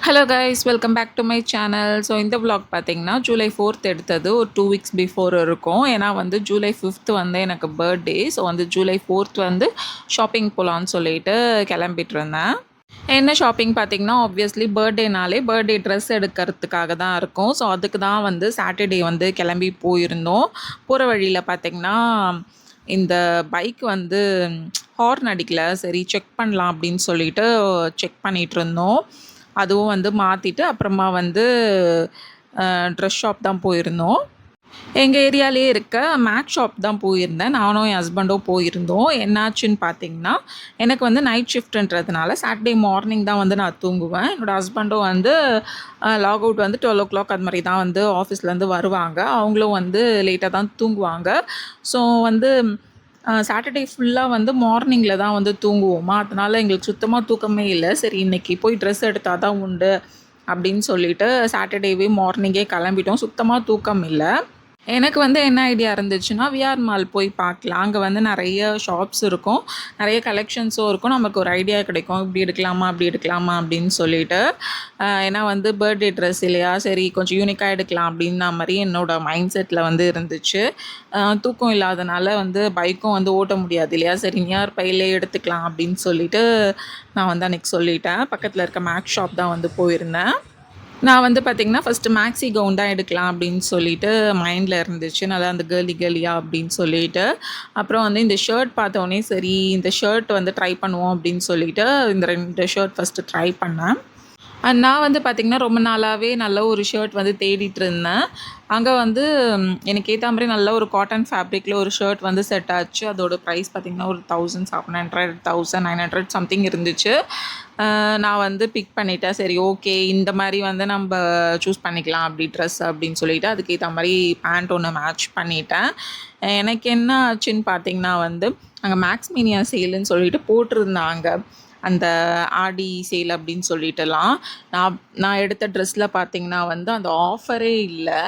Hello guys, welcome back to my channel. So இந்த vlog பார்த்தீங்கன்னா July 4th எடுத்தது. ஒரு 2 வீக்ஸ் பிஃபோர் இருக்கும். ஏன்னா வந்து ஜூலை 5th வந்து எனக்கு பர்த்டே. ஸோ வந்து ஜூலை 4th வந்து ஷாப்பிங் போகலான்னு சொல்லிட்டு கிளம்பிட்டு இருந்தேன். என்ன ஷாப்பிங் பார்த்தீங்கன்னா, ஆப்வியஸ்லி பர்த்டேனாலே பர்த்டே ட்ரெஸ் எடுக்கிறதுக்காக தான் இருக்கும். ஸோ அதுக்கு தான் வந்து சாட்டர்டே வந்து கிளம்பி போயிருந்தோம். போகிற வழியில் பார்த்தீங்கன்னா, இந்த பைக் வந்து ஹார்ன் அடிக்கல. சரி செக் பண்ணலாம் அப்படின்னு சொல்லிட்டு செக் பண்ணிகிட்டு இருந்தோம். அதுவும் வந்து மாற்றிட்டு அப்புறமா வந்து ட்ரெஸ் ஷாப் தான் போயிருந்தோம். எங்கள் ஏரியாலேயே இருக்க மேக்ஸ் ஷாப் தான் போயிருந்தேன். நானும் என் ஹஸ்பண்டும் போயிருந்தோம். என்னாச்சுன்னு பார்த்தீங்கன்னா, எனக்கு வந்து நைட் ஷிஃப்ட்டுன்றதுனால சாட்டர்டே மார்னிங் தான் வந்து நான் தூங்குவேன். என்னோடய ஹஸ்பண்டும் வந்து லாக் அவுட் வந்து 12:00 அது மாதிரி தான் வந்து ஆஃபீஸ்லேருந்து வருவாங்க. அவங்களும் வந்து லேட்டாக தான் தூங்குவாங்க. ஸோ வந்து சாட்டர்டே ஃபுல்லாக வந்து மார்னிங்கில் தான் வந்து தூங்குவோமா, அதனால் எங்களுக்கு சுத்தமாக தூக்கமே இல்லை. சரி இன்றைக்கி போய் ட்ரெஸ் எடுத்தால் தான் உண்டு அப்படின்னு சொல்லிட்டு சாட்டர்டேவே மார்னிங்கே கிளம்பிட்டோம். சுத்தமாக தூக்கம் இல்லை. எனக்கு வந்து என்ன ஐடியா இருந்துச்சுன்னா, விஆர் மால் போய் பார்க்கலாம். அங்கே வந்து நிறைய ஷாப்ஸ் இருக்கும், நிறைய கலெக்ஷன்ஸும் இருக்கும். நமக்கு ஒரு ஐடியா கிடைக்கும், இப்படி எடுக்கலாமா அப்படி எடுக்கலாமா அப்படின்னு சொல்லிட்டு. ஏன்னா வந்து பர்த்டே ட்ரெஸ் இல்லையா, சரி கொஞ்சம் யூனிக்காக எடுக்கலாம் அப்படின்ன மாதிரி என்னோடய மைண்ட் செட்டில் வந்து இருந்துச்சு. தூக்கம் இல்லாதனால வந்து பைக்கும் வந்து ஓட்ட முடியாது இல்லையா, சரி நியர் பையிலே எடுத்துக்கலாம் அப்படின்னு சொல்லிட்டு நான் வந்து அன்றைக்கி சொல்லிட்டேன். பக்கத்தில் இருக்க மேக்ஸ் ஷாப் தான் வந்து போயிருந்தேன். நான் வந்து பார்த்திங்கன்னா, ஃபஸ்ட்டு மேக்ஸி கவுன் தான் எடுக்கலாம் அப்படின்னு சொல்லிட்டு மைண்டில் இருந்துச்சு. நல்லா அந்த கேர்லியாக அப்படின்னு சொல்லிட்டு. அப்புறம் வந்து இந்த ஷர்ட் பார்த்தோன்னே சரி இந்த ஷர்ட் வந்து ட்ரை பண்ணுவோம் அப்படின்னு சொல்லிட்டு இந்த 2 ஷர்ட் ஃபஸ்ட்டு ட்ரை பண்ணேன். நான் வந்து பார்த்திங்கன்னா, ரொம்ப நாளாகவே நல்ல ஒரு ஷர்ட் வந்து தேடிட்டு இருந்தேன். அங்கே வந்து எனக்கு ஏற்ற மாதிரி நல்ல ஒரு காட்டன் ஃபேப்ரிக்கில் ஒரு ஷர்ட் வந்து செட் ஆச்சு. அதோட ப்ரைஸ் பார்த்திங்கன்னா ஒரு 1700 1900 சம்திங் இருந்துச்சு. நான் வந்து பிக் பண்ணிட்டேன். சரி ஓகே, இந்த மாதிரி வந்து நம்ம சூஸ் பண்ணிக்கலாம் அப்படி ட்ரெஸ் அப்படின்னு சொல்லிவிட்டு அதுக்கேற்ற மாதிரி பேண்ட் ஒன்று மேட்ச் பண்ணிட்டேன். எனக்கு என்ன ஆச்சுன்னு பார்த்திங்கன்னா வந்து, அங்கே மேக்ஸ் மீனியா சேலுன்னு சொல்லிட்டு போட்டிருந்தாங்க. அந்த ஆடி சேல் அப்படின்னு சொல்லிட்டுலாம். நான் எடுத்த ட்ரெஸ்ஸில் பார்த்திங்கன்னா வந்து அந்த ஆஃபரே இல்லை.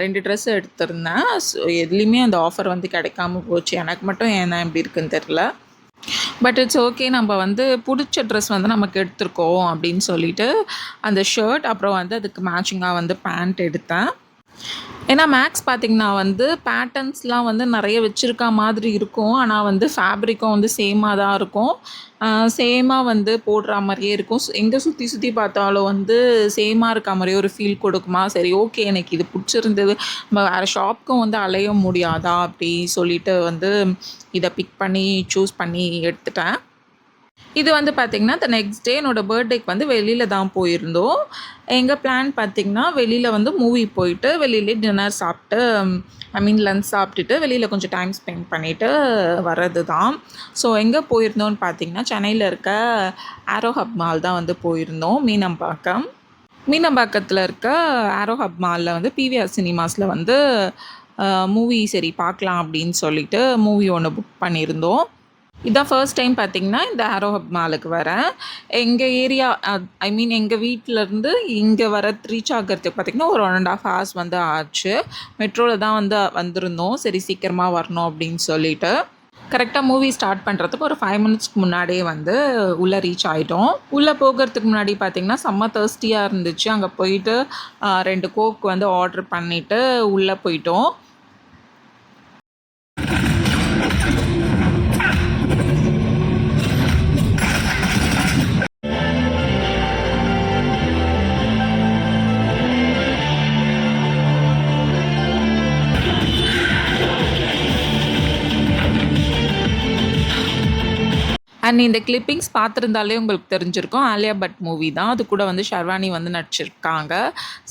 2 ட்ரெஸ் எடுத்திருந்தேன். ஸோ எதுலேயுமே அந்த ஆஃபர் வந்து கிடைக்காம போச்சு. எனக்கு மட்டும் ஏன்னா இப்படி இருக்குன்னு தெரில. பட் இட்ஸ் ஓகே, நம்ம வந்து பிடிச்ச ட்ரெஸ் வந்து நமக்கு எடுத்திருக்கோம் அப்படின்னு சொல்லிட்டு அந்த ஷர்ட் அப்புறம் வந்து அதுக்கு மேட்சிங்காக வந்து பேண்ட் எடுத்தேன். ஏன்னா மேக்ஸ் பார்த்திங்கன்னா வந்து பேட்டர்ன்ஸ்லாம் வந்து நிறைய வச்சுருக்க மாதிரி இருக்கும். ஆனால் வந்து ஃபேப்ரிக்கும் வந்து சேமாக தான் இருக்கும். சேமாக வந்து போடுற மாதிரியே இருக்கும். எங்கே சுற்றி சுற்றி பார்த்தாலும் வந்து சேமாக இருக்க மாதிரியே ஒரு ஃபீல் கொடுக்குமா, சரி ஓகே எனக்கு இது பிடிச்சிருந்தது, நம்ம வேறு ஷாப்புக்கும் வந்து அலைய முடியாதா அப்படி சொல்லிட்டு வந்து இதை பிக் பண்ணி சூஸ் பண்ணி எடுத்துட்டேன். இது வந்து பார்த்திங்கன்னா, நெக்ஸ்ட் டே என்னோடய பர்த்டேக்கு வந்து வெளியில் தான் போயிருந்தோம். எங்கள் பிளான் பார்த்திங்கன்னா, வெளியில் வந்து மூவி போயிட்டு வெளியிலே டின்னர் சாப்பிட்டு லன்ச் சாப்பிட்டுட்டு வெளியில் கொஞ்சம் டைம் ஸ்பெண்ட் பண்ணிவிட்டு வர்றது தான். ஸோ எங்கே போயிருந்தோம்னு பார்த்திங்கன்னா, சென்னையில் இருக்க ஆரோ ஹப் மால் தான் வந்து போயிருந்தோம். மீனம்பாக்கத்தில் இருக்க ஆரோ ஹப் மாலில் வந்து பிவிஆர் சினிமாஸில் வந்து மூவி சரி பார்க்கலாம் அப்படின்னு சொல்லிட்டு மூவி ஒன்று புக் பண்ணியிருந்தோம். இதான் ஃபர்ஸ்ட் டைம் பார்த்திங்கன்னா இந்த ஆரோ ஹப் மாலுக்கு வரேன். எங்கள் ஏரியா எங்கள் வீட்டிலேருந்து இங்கே ரீச் ஆகிறதுக்கு பார்த்திங்கன்னா ஒரு 1.5 ஹவர்ஸ் வந்து ஆச்சு. மெட்ரோவில் தான் வந்து வந்திருந்தோம். சரி சீக்கிரமாக வரணும் அப்படின்னு சொல்லிட்டு. கரெக்டாக மூவி ஸ்டார்ட் பண்ணுறதுக்கு ஒரு 5 மினிட்ஸ்க்கு முன்னாடியே வந்து உள்ளே ரீச் ஆகிட்டோம். உள்ளே போகிறதுக்கு முன்னாடி பார்த்திங்கன்னா செம்ம தர்ஸ்டியாக இருந்துச்சு. அங்கே போயிட்டு 2 கோக் வந்து ஆர்டர் பண்ணிவிட்டு உள்ளே போயிட்டோம். அண்ட் இந்த கிளிப்பிங்ஸ் பார்த்துருந்தாலே உங்களுக்கு தெரிஞ்சிருக்கும். ஆலியா பட் மூவி தான். அது கூட வந்து ஷர்வானி வந்து நடிச்சிருக்காங்க.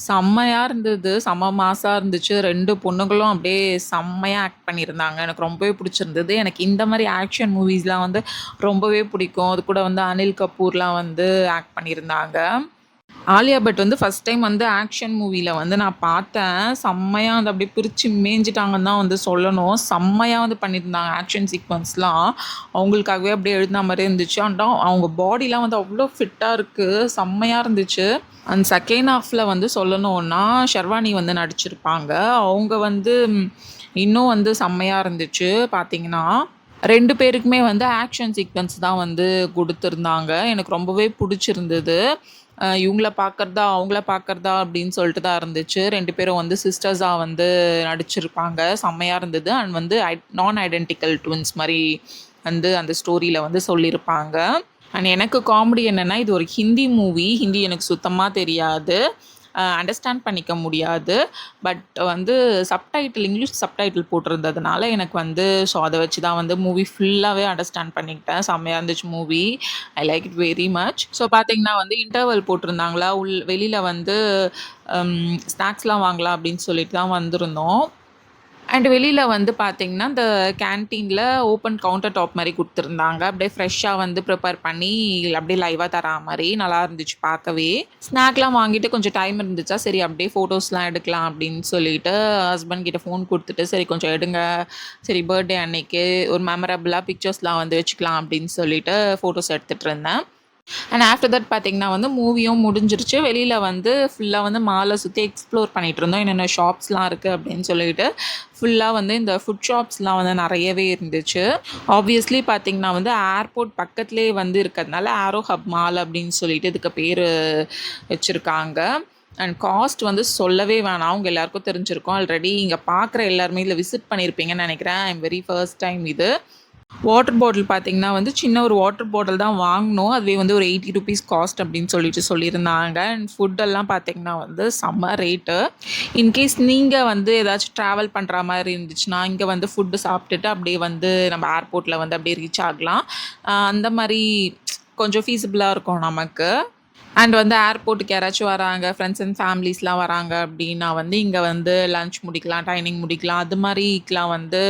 செம்மையாக இருந்தது, செம்ம மாஸாக இருந்துச்சு. 2 பொண்ணுங்களும் அப்படியே செம்மையாக ஆக்ட் பண்ணியிருந்தாங்க. எனக்கு ரொம்பவே பிடிச்சிருந்தது. எனக்கு இந்த மாதிரி ஆக்ஷன் மூவிஸ்லாம் வந்து ரொம்பவே பிடிக்கும். அது கூட வந்து அனில் கபூர்லாம் வந்து ஆக்ட் பண்ணியிருந்தாங்க. ஆலியா பட் வந்து ஃபஸ்ட் டைம் வந்து ஆக்ஷன் மூவியில் வந்து நான் பார்த்தேன். செம்மையாக வந்து அப்படியே பிரித்து மேய்ஞ்சிட்டாங்கன்னு தான் வந்து சொல்லணும். செம்மையாக வந்து பண்ணியிருந்தாங்க ஆக்ஷன் சீக்வன்ஸ்லாம். அவங்களுக்காகவே அப்படியே எழுதின மாதிரி இருந்துச்சு. ஆனால் அவங்க பாடிலாம் வந்து அவ்வளோ ஃபிட்டாக இருக்குது, செம்மையாக இருந்துச்சு. அந்த செகண்ட் ஹாஃபில் வந்து சொல்லணுன்னா ஷர்வானி வந்து நடிச்சிருப்பாங்க. அவங்க வந்து இன்னும் வந்து செம்மையாக இருந்துச்சு. பார்த்திங்கன்னா 2 பேருக்குமே வந்து ஆக்ஷன் சீக்வென்ஸ் தான் வந்து கொடுத்துருந்தாங்க. எனக்கு ரொம்பவே பிடிச்சிருந்தது. இவங்கள பார்க்கறதா, அவங்கள பார்க்கறதா அப்படின்னு சொல்லிட்டு தான் இருந்துச்சு. 2 பேரும் வந்து சிஸ்டர்ஸா வந்து நடிச்சிருப்பாங்க. செம்மையா இருந்தது. அண்ட் வந்து நான் ஐடென்டிக்கல் ட்வின்ஸ் மாரி வந்து அந்த ஸ்டோரியில வந்து சொல்லியிருப்பாங்க. அண்ட் எனக்கு காமெடி என்னன்னா, இது ஒரு ஹிந்தி மூவி. ஹிந்தி எனக்கு சுத்தமா தெரியாது. அண்டர்ஸ்டாண்ட் பண்ணிக்க முடியாது. பட் வந்து சப்டைட்டில் இங்கிலீஷ் சப்டைட்டில் போட்டிருந்ததுனால எனக்கு வந்து ஸோ அத வச்சு தான் வந்து மூவி ஃபுல்லாவே அண்டர்ஸ்டாண்ட் பண்ணிக்கிட்டேன். செம்மையா இருந்துச்சு movie. I like it very much. So பார்த்தீங்கன்னா வந்து இன்டர்வல் போட்டிருந்தாங்களா, வெளியில வந்து ஸ்நாக்ஸ்லாம் வாங்கலாம் அப்படின்னு சொல்லிட்டு தான் வந்திருந்தோம். அண்ட் வெளியில வந்து பார்த்தீங்கன்னா, இந்த கேன்டீன்ல ஓப்பன் கவுண்டர் டாப் மாரி குடுத்துருந்தாங்க. அப்படியே ஃப்ரெஷ்ஷா வந்து ப்ரிப்பேர் பண்ணி அப்படியே லைவா தரா மாரி நல்லா இருந்துச்சு பார்க்கவே. ஸ்நாக்லாம் வாங்கிட்டு கொஞ்சம் டைம் இருந்துச்சா, சரி அப்படியே ஃபோட்டோஸ்லாம் எடுக்கலாம் அப்படின்னு சொல்லிட்டு ஹஸ்பண்ட் கிட்ட ஃபோன் குடுத்துட்டு, சரி கொஞ்சம் எடுங்க. சரி பர்த்டே அன்னைக்கு ஒரு மெமரபிளா பிக்சர்ஸ்லாம் வந்து வச்சுக்கலாம் அப்படின்னு சொல்லிட்டு ஃபோட்டோஸ் எடுத்துட்டு இருந்தேன். அண்ட் ஆஃப்டர் தட் பார்த்தீங்கன்னா வந்து மூவியும் முடிஞ்சிருச்சு. வெளியில வந்து ஃபுல்லா வந்து மால சுத்தி எக்ஸ்ப்ளோர் பண்ணிட்டுருந்தோம். என்னென்ன ஷாப்ஸ்லாம் இருக்கு அப்படின்னு சொல்லிட்டு. ஃபுல்லா வந்து இந்த ஃபுட் ஷாப்ஸ்லாம் வந்து நெறையவே இருந்துச்சு. ஆப்வியஸ்லி பார்த்தீங்கன்னா வந்து ஏர்போர்ட் பக்கத்திலேயே வந்து இருக்கிறதுனால ஆரோ ஹப் மால் அப்படின்னு சொல்லிட்டு இதுக்கு பேரு வச்சிருக்காங்க. அண்ட் காஸ்ட் வந்து சொல்லவே வேணாம். உங்க எல்லாருக்கும் தெரிஞ்சிருக்கும். ஆல்ரெடி இங்க பார்க்குற எல்லாருமே இதில விசிட் பண்ணியிருப்பீங்கன்னு நெனைக்கிறேன். I am very first time இது. வாட்டர் பாட்டில் பார்த்தீங்கன்னா வந்து, சின்ன ஒரு வாட்டர் பாட்டில் தான் வாங்குனோம். அதுவே வந்து ஒரு ₹80 காஸ்ட் அப்படின்னு சொல்லிட்டு சொல்லியிருந்தாங்க. அண்ட் ஃபுட்டெல்லாம் பார்த்தீங்கன்னா வந்து செம்ம ரேட்டு. இன்கேஸ் நீங்க வந்து ஏதாச்சும் ட்ராவல் பண்ற மாரி இருந்துச்சுன்னா, இங்க வந்து ஃபுட்டு சாப்பிட்டுட்டு அப்படியே வந்து நம்ம ஏர்போர்ட்ல வந்து அப்படியே ரீச் ஆகலாம். அந்த மாரி கொஞ்சம் ஃபீஸிபிளா இருக்கும் நமக்கு. அண்ட் வந்து ஏர்போர்ட்டுக்கு யாராச்சும் வராங்க, ஃப்ரெண்ட்ஸ் அண்ட் ஃபேமிலிஸ்லாம் வராங்க அப்டின்னா வந்து, இங்க வந்து லஞ்ச் முடிக்கலாம், டைனிங் முடிக்கலாம். அது மாரிக்கலாம் வந்து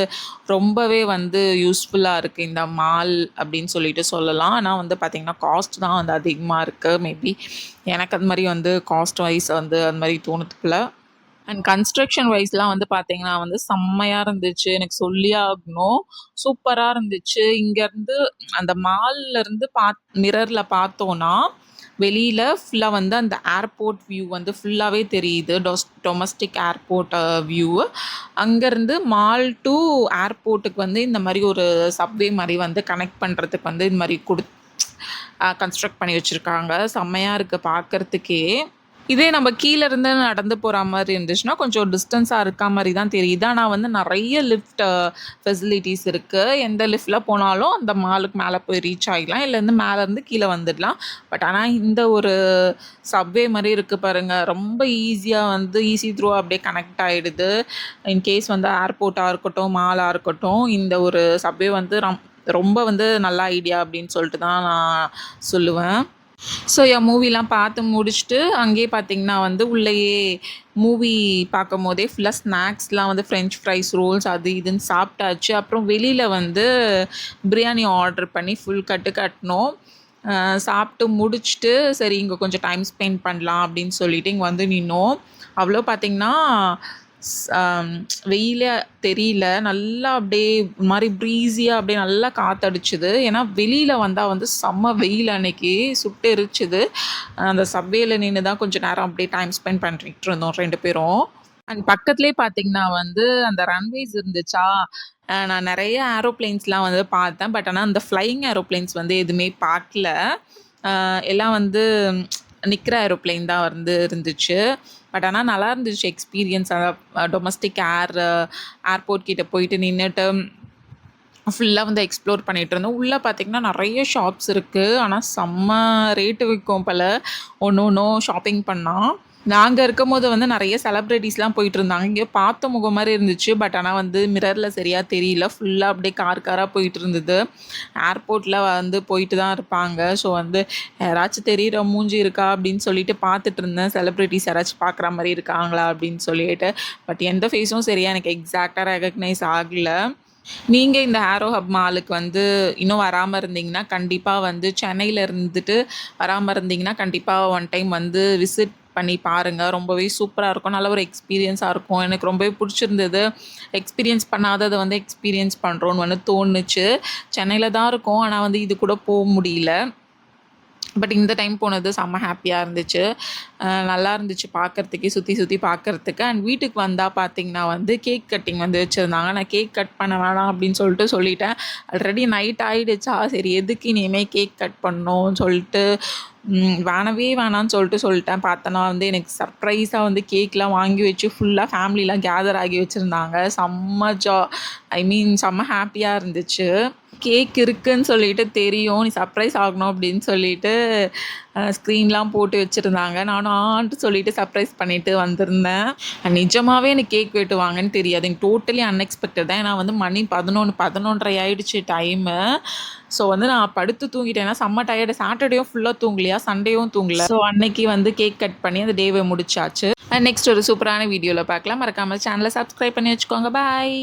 ரொம்பவே வந்து யூஸ்ஃபுல்லா இருக்கு இந்த மால் அப்டின்னு சொல்லிட்டு சொல்லலாம். ஆனா வந்து பார்த்தீங்கன்னா, காஸ்ட் தான் வந்து அதிகமா இருக்கு. மேபி எனக்கு அது மாரி வந்து காஸ்ட் வைஸ் வந்து அது மாரி தோணுதுக்குல. அண்ட் கன்ஸ்ட்ரக்ஷன் வைஸ்லாம் வந்து பார்த்தீங்கன்னா வந்து செம்மையா இருந்துச்சு. எனக்கு சொல்லியே ஆகணும். சூப்பரா இருந்துச்சு. இங்கருந்து அந்த மால்லருந்து மிரர்ல பார்த்தோன்னா, வெளியில ஃபுல்லா வந்து அந்த ஏர்போர்ட் வியூ வந்து ஃபுல்லாவே தெரியுது. Domestic airport view. அங்கருந்து மால் டூ ஏர்போர்ட்டுக்கு வந்து இந்த மாரி ஒரு சப்வே மாரி வந்து கனெக்ட் பண்றதுக்கு வந்து இது மாரி கன்ஸ்ட்ரக்ட் பண்ணி வச்சிருக்காங்க. செம்மையா இருக்கு பார்க்கறதுக்கே. இதே நம்ம கீழ இருந்து நடந்து போற மாரி இருந்துச்சுன்னா, கொஞ்சம் டிஸ்டன்ஸா இருக்கா மாரி தான் தெரியுது. ஆனா வந்து நெறைய லிஃப்ட் ஃபெசிலிட்டீஸ் இருக்கு. எந்த லிஃப்ட்ல போனாலும் அந்த மாலுக்கு மேல போய் ரீச் ஆயிடலாம். இல்ல வந்து மேலருந்து கீழ வந்துடலாம். பட் ஆனா இந்த ஒரு சப்வே மாரி இருக்கு பாருங்க. ரொம்ப ஈஸியா வந்து ஈஸி த்ரூ அப்படியே கனெக்ட் ஆயிடுது. இன்கேஸ் வந்து ஏர்போர்ட்டா இருக்கட்டும், மாலா இருக்கட்டும், இந்த ஒரு சப்வே வந்து ரொம்ப வந்து நல்ல ஐடியா அப்படின்னு சொல்லிட்டு தான் நான் சொல்லுவேன். ஸோ என் மூவிலாம் பார்த்து முடிச்சுட்டு, அங்கேயே பார்த்தீங்கன்னா வந்து உள்ளேயே மூவி பார்க்கும்போதே ஃபுல்லா ஸ்நாக்ஸ்லாம் வந்து ஃப்ரெஞ்ச் ஃப்ரைஸ், ரோல்ஸ் அது இதுன்னு சாப்பிட்டாச்சு. அப்புறம் வெளியில வந்து பிரியாணி ஆர்டர் பண்ணி ஃபுல் கட்டு கட்டுனோம். சாப்பிட்டு முடிச்சுட்டு, சரி இங்க கொஞ்சம் டைம் ஸ்பெண்ட் பண்ணலாம் அப்படின்னு சொல்லிட்டு இங்க வந்து நின்னோம். அவ்வளோ பார்த்தீங்கன்னா, வெயிலே தெரியல. நல்லா அப்படியே ஒரு மாரி ப்ரீஸியா அப்படியே நல்லா காத்தடிச்சுது. ஏன்னா வெளியில வந்தா வந்து செம்ம வெயில் அன்னைக்கு சுட்டு எரிச்சுது. அந்த சப்வேல நின்னு தான் கொஞ்சம் நேரம் அப்படியே டைம் ஸ்பெண்ட் பண்ணிட்டு இருந்தோம் 2 பேரும். அண்ட் பக்கத்திலேயே பார்த்தீங்கன்னா வந்து அந்த ரன்வேஸ் இருந்துச்சா, நான் நெறைய ஏரோப்ளேன்ஸ்லாம் வந்து பார்த்தேன். பட் ஆனா அந்த ஃப்ளையிங் ஏரோப்ளேன்ஸ் வந்து எதுவுமே பார்க்கல. எல்லாம் வந்து நிக்கிற ஏரோப்ளேன் தான் வந்து இருந்துச்சு. பட் ஆனா நல்லா இருந்துச்சு எக்ஸ்பீரியன்ஸ். டொமஸ்டிக் ஏர்போர்ட் கிட்ட போயிட்டு நின்னுட்டு ஃபுல்லா வந்து எக்ஸ்ப்ளோர் பண்ணிட்டு இருந்தோம். உள்ள பார்த்தீங்கன்னா நெறைய ஷாப்ஸ் இருக்கு. ஆனா செம்ம ரேட்டு விக்கும் போல. ஒண்ணும் ஷாப்பிங் பண்ணா. நாங்க இருக்கும்போது வந்து நெறைய செலிபிரிட்டீஸ்லாம் போயிட்டுருந்தாங்க. எங்கேயோ பார்த்த முகம் மாரி இருந்துச்சு. பட் ஆனா வந்து மிரர்ல சரியா தெரியல. ஃபுல்லா அப்படியே காரா போயிட்டு இருந்தது. ஏர்போர்ட்ல வந்து போயிட்டு தான் இருப்பாங்க. ஸோ வந்து யாராச்சும் தெரியிற மூஞ்சி இருக்கா அப்படின்னு சொல்லிட்டு பார்த்துட்டு இருந்தேன். செலிபிரிட்டீஸ் யாராச்சும் பார்க்குற மாரி இருக்காங்களா அப்படின்னு சொல்லிட்டு. பட் எந்த ஃபேஸும் சரியா எனக்கு எக்ஸாக்ட்டா ரெகக்னைஸ் ஆகல. நீங்க இந்த ஆரோ ஹப் மாலுக்கு வந்து இன்னும் வராம இருந்தீங்கன்னா, கண்டிப்பா வந்து சென்னையில இருந்துட்டு வராம இருந்தீங்கன்னா, கண்டிப்பா ஒன் டைம் வந்து விசிட் பண்ணி பாருங்க. ரொம்பவே சூப்பரா இருக்கும். நல்ல ஒரு எக்ஸ்பீரியன்ஸா இருக்கும். எனக்கு ரொம்பவே புடிச்சிருந்தது. எக்ஸ்பீரியன்ஸ் பண்ணாதத வந்து எக்ஸ்பீரியன்ஸ் பண்றோம்னு வந்து தோணுச்சு. சென்னையில தான் இருக்கோம். ஆனா வந்து இது கூட முடியல. பட் இந்த டைம் போனது செம்ம ஹேப்பியா இருந்துச்சு. நல்லா இருந்துச்சு பார்க்கறதுக்கே, சுத்தி பார்க்கறதுக்கு. அண்ட் வீட்டுக்கு வந்தா பார்த்தீங்கன்னா வந்து கேக் கட்டிங் வந்து வச்சிருந்தாங்க. நான் கேக் கட் பண்ண வேணாம் அப்படின்னு சொல்லிட்டேன். ஆல்ரெடி நைட் ஆயிடுச்சா, சரி எதுக்கு இனிமே கேக் கட் பண்ணணும்னு சொல்லிட்டு வேணவே வேணான்னு சொல்லிட்டேன். பார்த்தேன்னா வந்து எனக்கு சர்ப்ரைஸா வந்து கேக்லாம் வாங்கி வச்சு ஃபுல்லா ஃபேமிலிலாம் கேதர் ஆகி வச்சிருந்தாங்க. ஐ மீன் செம்ம ஹேப்பியா இருந்துச்சு. கேக் இருக்குன்னு சொல்லிட்டு தெரியும். நீ சர்ப்ரைஸ் ஆகணும் அப்படின்னு சொல்லிட்டு ஸ்க்ரீன்லாம் போட்டு வச்சுருந்தாங்க. நானும் ஆன்ட்டு சொல்லிட்டு சர்ப்ரைஸ் பண்ணிட்டு வந்திருந்தேன். நிஜமாவே எனக்கு கேக் வெட்டுவாங்கன்னு தெரியாது. எனக்கு டோட்டலி அன்எக்ஸ்பெக்டட் தான். ஏன்னா வந்து மணி 11, 11:30 ஆயிடுச்சு டைமு. ஸோ வந்து நான் படுத்து தூங்கிட்டேன். ஏன்னா செம்ம டயர்டு. சாட்டர்டேயும் ஃபுல்லா தூங்கலையா, சண்டேயும் தூங்கல. ஸோ அன்னைக்கு வந்து கேக் கட் பண்ணி அந்த டேவை முடிச்சாச்சு. நெக்ஸ்ட் ஒரு சூப்பரான வீடியோல பார்க்கலாம். மறக்காம சேனலை சப்ஸ்கிரைப் பண்ணி வச்சுக்கோங்க. பாய்.